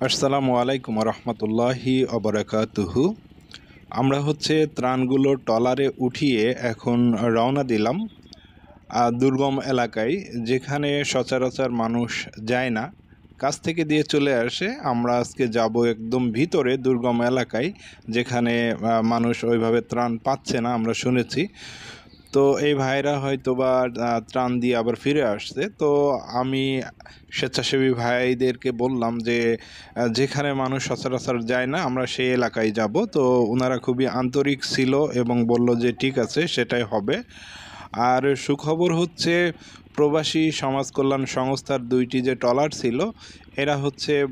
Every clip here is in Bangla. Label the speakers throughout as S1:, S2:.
S1: আসসালামু আলাইকুম রহমতুল্লাহি অবরাকাতুহু। আমরা ত্রাণগুলো ট্রলারে উঠিয়ে এখন রওনা দিলাম দুর্গম এলাকায়, যেখানে সচরাচর মানুষ যায় না, কাছ থেকে দিয়ে চলে আসে। আমরা আজকে যাব একদম ভিতরে দুর্গম এলাকায়, যেখানে মানুষ ওইভাবে ত্রাণ পাচ্ছে না আমরা শুনেছি। তো এই ভাইরা হয়তো বা ত্রাণ দিয়ে আবার ফিরে আসছে। তো আমি স্বেচ্ছাসেবী ভাইদেরকে বললাম যে যেখানে মানুষ সচরাচর যায় না আমরা সেই এলাকায় যাব। তো ওনারা খুবই আন্তরিক ছিল এবং বলল যে ঠিক আছে, সেটাই হবে। আর সুখবর হচ্ছে, প্রবাসী সমাজ কল্যাণ সংস্থার দুইটি যে ট্রলার ছিল, এরা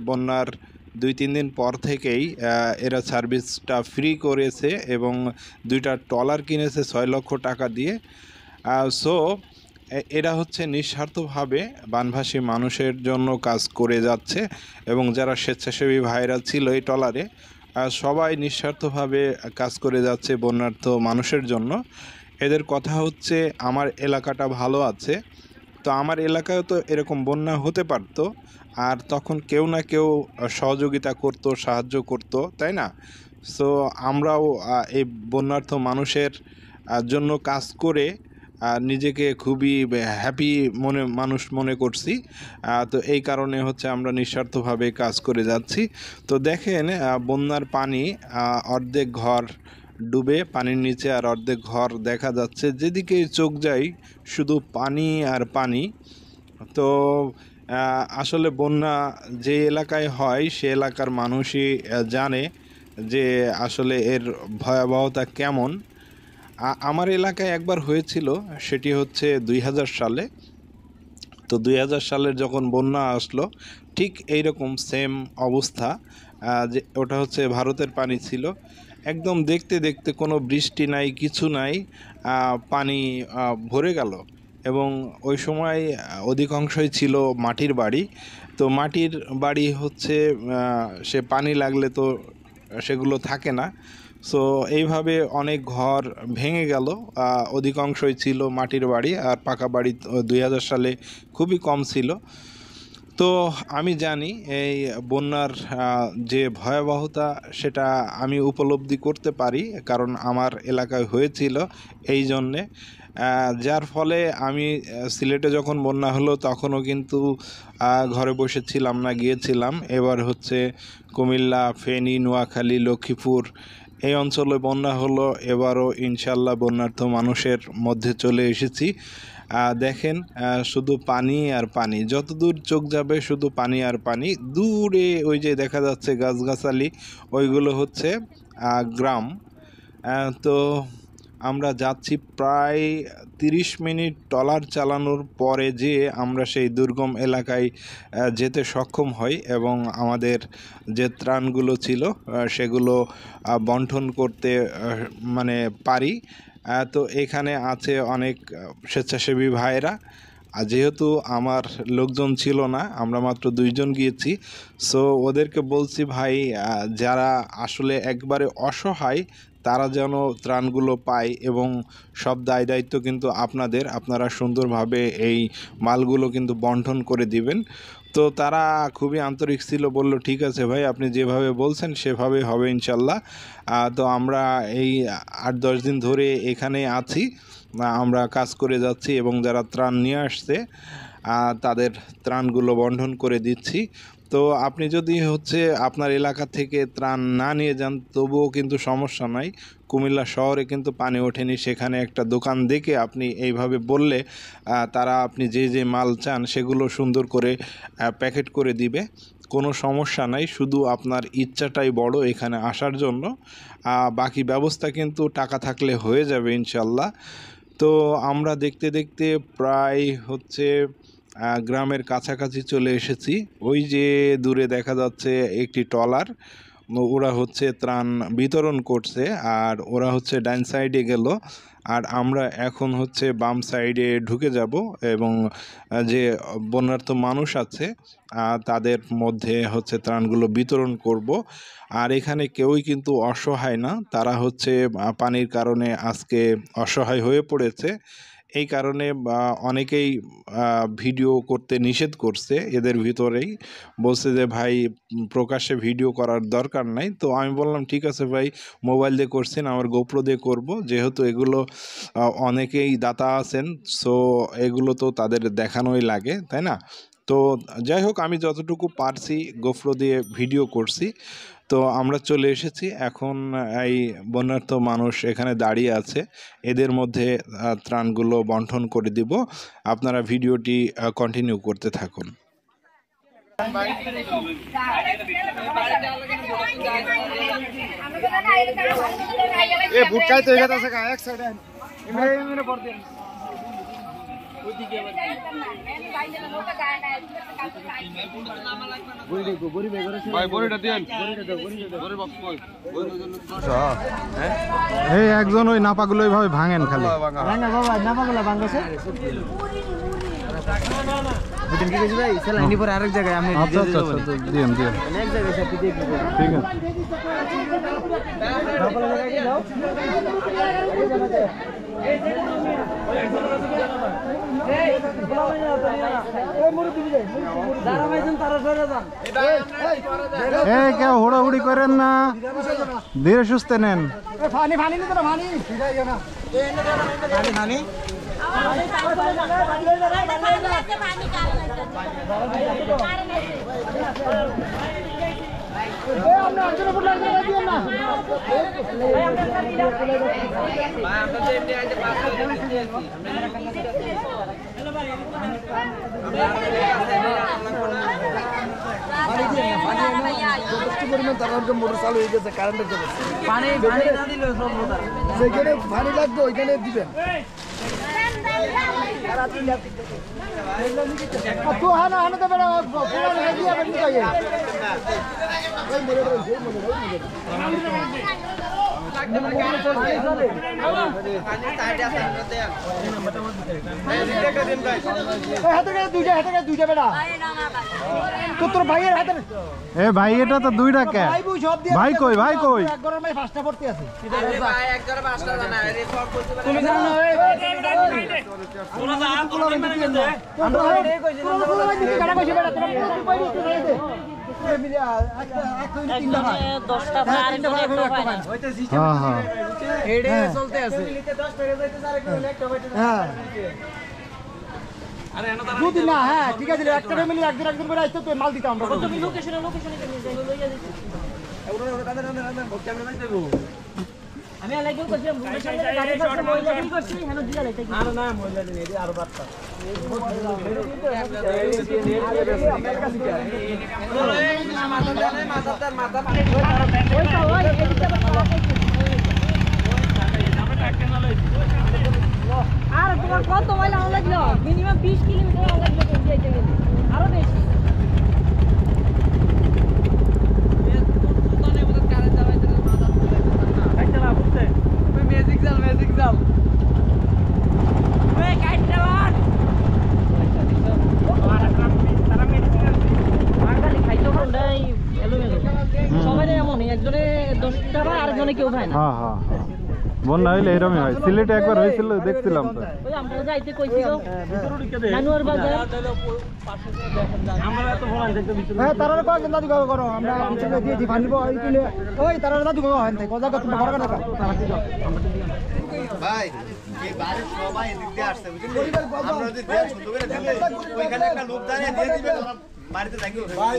S1: বন্যার 2-3 দিন পর থেকেই এরা সার্ভিসটা ফ্রি করেছে এবং দুইটা ট্রলার কিনেছে 6 লক্ষ টাকা দিয়ে। সো এরা নিঃস্বার্থভাবে বানভাসী মানুষের জন্য কাজ করে যাচ্ছে এবং যারা স্বেচ্ছাসেবী ভাইরা ছিল এই ট্রলারে, সবাই নিঃস্বার্থভাবে কাজ করে যাচ্ছে বন্যার্থ মানুষের জন্য। এদের কথা হচ্ছে, আমার এলাকাটা ভালো আছে, তো আমার এলাকায় তো এরকম বন্যা হতে পারত, আর তখন কেউ না কেউ সহযোগিতা করত, সাহায্য করত, তাই না? সো আমরাও এই বন্যার্থ মানুষের জন্য কাজ করে নিজেকে খুবই হ্যাপি মানুষ মনে করছি। তো এই কারণে আমরা নিঃস্বার্থভাবে কাজ করে যাচ্ছি। তো দেখেন, বন্যার পানি, অর্ধেক ঘর ডুবে পানির নিচে আর অর্ধেক ঘর দেখা যাচ্ছে, যেদিকে চোখ যায় শুধু পানি আর পানি। তো আসলে বন্যা যে এলাকায় হয় সে এলাকার মানুষই জানে যে আসলে এর ভয়াবহতা কেমন। আমার এলাকায় একবার হয়েছিল, সেটি 2000 সালে। তো 2000 সালের যখন বন্যা আসলো, ঠিক এইরকম সেম অবস্থা। যে ওটা ভারতের পানি ছিল, একদম দেখতে দেখতে কোনো বৃষ্টি নাই, কিছু নাই, পানি ভরে গেল। এবং ওই সময় অধিকাংশই ছিল মাটির বাড়ি। তো মাটির বাড়ি সে পানি লাগলে তো সেগুলো থাকে না। সো এইভাবে অনেক ঘর ভেঙে গেল। অধিকাংশই ছিল মাটির বাড়ি, আর পাকা বাড়ি 2000 সালে খুবই কম ছিল। তো আমি জানি এই বন্যার যে ভয়াবহতা, সেটা আমি উপলব্ধি করতে পারি, কারণ আমার এলাকায় হয়েছিল। এই জন্যে যার ফলে আমি সিলেটে যখন বন্যা হলো তখনও কিন্তু ঘরে বসেছিলাম না, গিয়েছিলাম। এবার কুমিল্লা, ফেনী, নোয়াখালী, লক্ষ্মীপুর এই অঞ্চলে বন্যা হলো। এবারও ইনশাল্লাহ বন্যার্থ মানুষের মধ্যে চলে এসেছি। দেখেন, শুধু পানি আর পানি, যতদূর চোখ যাবে শুধু পানি আর পানি। দূরে ওই যে দেখা যাচ্ছে গাছগাছালি, ওইগুলো গ্রাম। তো আমরা যাচ্ছি প্রায় 30 মিনিট ট্রলার চালানোর পরে যে আমরা সেই দুর্গম এলাকায় যেতে সক্ষম হই এবং আমাদের যে ত্রাণগুলো ছিল সেগুলো বন্টন করতে পারি। তো এখানে আছে অনেক স্বেচ্ছাসেবী ভাইরা। আর যেহেতু আমার লোকজন ছিল না, আমরা মাত্র 2 জন গিয়েছি, সো ওদেরকে বলছি, ভাই যারা আসলে একবারে অসহায় তারা যেন ত্রাণগুলো পায়, এবং সব দায় দায়িত্ব কিন্তু আপনারা সুন্দরভাবে এই মালগুলো কিন্তু বন্টন করে দিবেন। তো তারা খুবই আন্তরিক ছিল, বলল ঠিক আছে ভাই, আপনি যেভাবে বলছেন সেভাবে হবে ইনশাল্লাহ। তো আমরা এই 8-10 দিন ধরে এখানে আছি, আমরা কাজ করে যাচ্ছি এবং যারা ত্রাণ নিয়ে আসছে তাদের ত্রাণগুলো বন্টন করে দিচ্ছি। তো আপনি যদি আপনার এলাকা থেকে ত্রাণ না নিয়ে যান তবুও কিন্তু সমস্যা নাই। কুমিল্লা শহরে কিন্তু পানি ওঠেনি, সেখানে একটা দোকান দেখে আপনি এইভাবে বললে তারা আপনি যে যে মাল চান সেগুলো সুন্দর করে প্যাকেট করে দিবে। কোনো সমস্যা নাই, শুধু আপনার ইচ্ছাটাই বড় এখানে আসার জন্য। বাকি ব্যবস্থা কিন্তু টাকা থাকলে হয়ে যাবে ইনশাল্লাহ। তো আমরা দেখতে দেখতে প্রায় গ্রামের কাছাকাছি চলে এসেছি। ওই যে দূরে দেখা যাচ্ছে একটি ট্রলার, ওরা ত্রাণ বিতরণ করছে, আর ওরা ডাইন সাইডে গেল, আর আমরা এখন বাম সাইডে ঢুকে যাব এবং যে বন্যার্থ মানুষ আছে তাদের মধ্যে ত্রাণগুলো বিতরণ করব। আর এখানে কেউই কিন্তু অসহায় না, তারা পানির কারণে আজকে অসহায় হয়ে পড়েছে। এই কারণে অনেকেই ভিডিও করতে নিষেধ করছে, এদের ভিতরেই বলছে যে ভাই প্রকাশ্যে ভিডিও করার দরকার নাই। তো আমি বললাম ঠিক আছে ভাই, মোবাইল দিয়ে করছেন, আমার গোপ্রো দিয়ে করব, যেহেতু এগুলো অনেকেই দাতা আছেন, সো এগুলো তো তাদের দেখানোই লাগে, তাই না? তো যাই হোক, আমি যতটুকু পারছি গোপ্রো দিয়ে ভিডিও করছি। তো আমরা চলে এসেছি এখন, এই বন্যার্থ মানুষ এখানে দাঁড়িয়ে আছে, এদের মধ্যে ত্রাণগুলো বন্টন করে দিব। আপনারা ভিডিওটি কন্টিনিউ করতে থাকুন।
S2: এই একজন ওই নাপাগুলো এইভাবে ভাঙেন খালি আরেক জায়গায় আমি ঠিক আছে। কেউ হুড়াহুড়ি করেন না, ধীরে সুস্থে নেন।
S3: মোটর চালু হয়ে গেছে, কারেন্টের জন্য যেখানে পানি লাগবে ওইখানে দিবেন।
S2: ভাই এটা তো দুইটা কে ভাই কই ভাই কই
S3: দুদিন না, হ্যাঁ ঠিক আছে, একটা ফ্যামিলি একদিন করে আসতো তো মাল দিতাম আমরা। আমি আলাইকেও করছিলাম মহিলা কি করছি হেন দিয়া লাইতে আর না মহিলা দিন এই আরো বার্তা আর তোমার কত মহিলা লাগলো? মিনিমাম 20 কিলোমিটার লাগলো যাইতে গেলে, আরো বেশি।
S2: বন্যা হইলে এরকমই হয়, সিলেটে একবার হয়েছিল দেখছিলাম তো।
S4: ভাই এই বাড়ির সবাই এদিক দিয়ে আসছে বুঝলি, আমরা যদি দেশ শুরু করে দেন ওইখানে একটা লোক দাঁড়িয়ে দিয়ে দিবে, বাড়িতে থাকি ভাই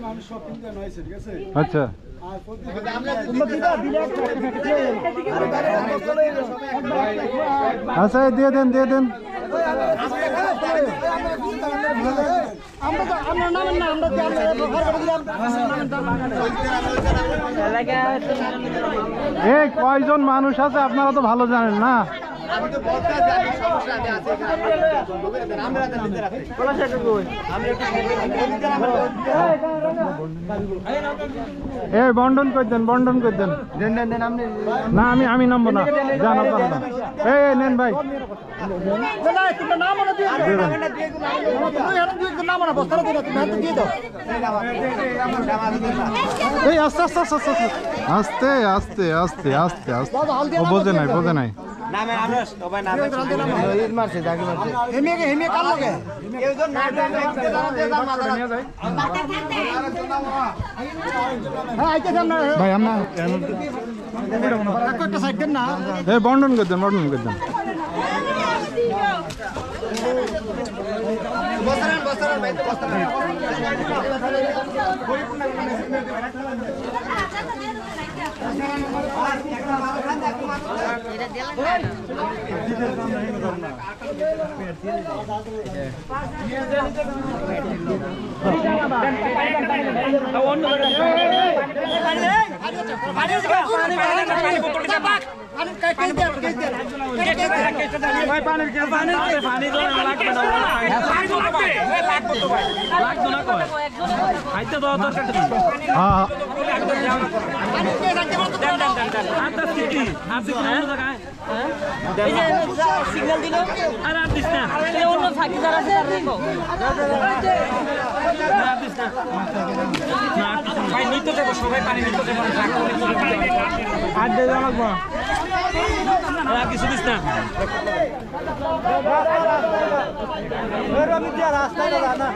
S4: মানুষ সব কিনতে নয়ছে, ঠিক আছে?
S2: আচ্ছা আচ্ছা দিয়ে দেন দিয়ে দেন। এই কয়জন মানুষ আছে আপনারা তো ভালো জানেন না।
S4: আমি তো বলতে আছি, আমি সমস্যা আমি আছি এখানে, আমরা তো নিতে রাখি। আমি একটু
S2: এই বন্ডন কই দেন, বন্ডন কই দেন। না আমি নামবো না, জান আপনারা না। এই নেন ভাই, এই আস্তে আস্তে আস্তে আস্তে আস্তে আস্তে আস্তে আস্তে আস্তে। ও বোঝে নাই, বোঝে নাই।
S4: নামে আমরা সবাই নামে মারছে জাগি মারছে হেমিয়ে কাল লাগে কেউ না দেখতে দাঁড়াতে দাম মাথা হ্যাঁ আইতে দাম না
S2: ভাই আমরা
S4: একটা সাইড দেন না
S2: এই বন্ডন কই দেন, বন্ডন কই দেন।
S4: বসরান ভাই বসরান
S2: হ্যাঁ
S3: সিগন্যাল দিল আর দিস না অন্য সাকিদার আছে আর দেখো ভাই নিতে দেবো সবাই পানি নিতে দেবো আর দেবো লাগবো আর কিছু দিস না
S4: রাস্তায় না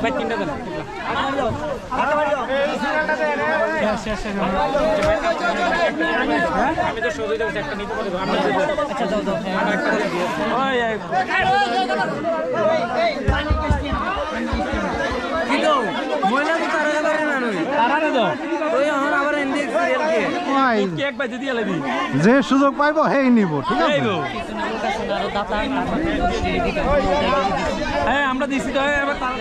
S3: ভাই তিনটা দেন আমি তো সবই দেবো একটা নিতে পারবো আচ্ছা দাও দাও কি দাও ময়লা তো তারা যাবে না নই তারা দাও ওই এখন আবার ইন্ডেক্স সিরিয়াল কে এক বাজে দিয়ে লাগি
S2: যে সুযোগ পাইবো হেই নিব, ঠিক আছে।
S3: হ্যাঁ আমরা দিছি তো এবার তারা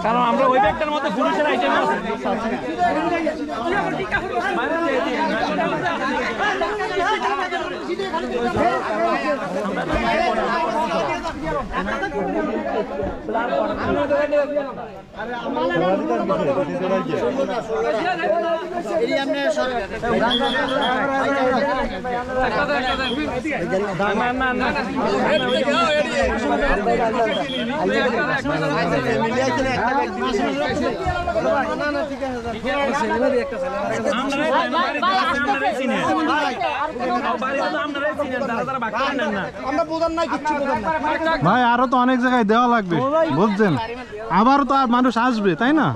S3: কারণ আমরা ওই ব্যাগটার মধ্যে পুলিশের আইটেম আছে
S2: ভাই আরো তো অনেক জায়গায় দেওয়া লাগবে, বুঝছেন। আবারও তো আর মানুষ আসবে, তাই না?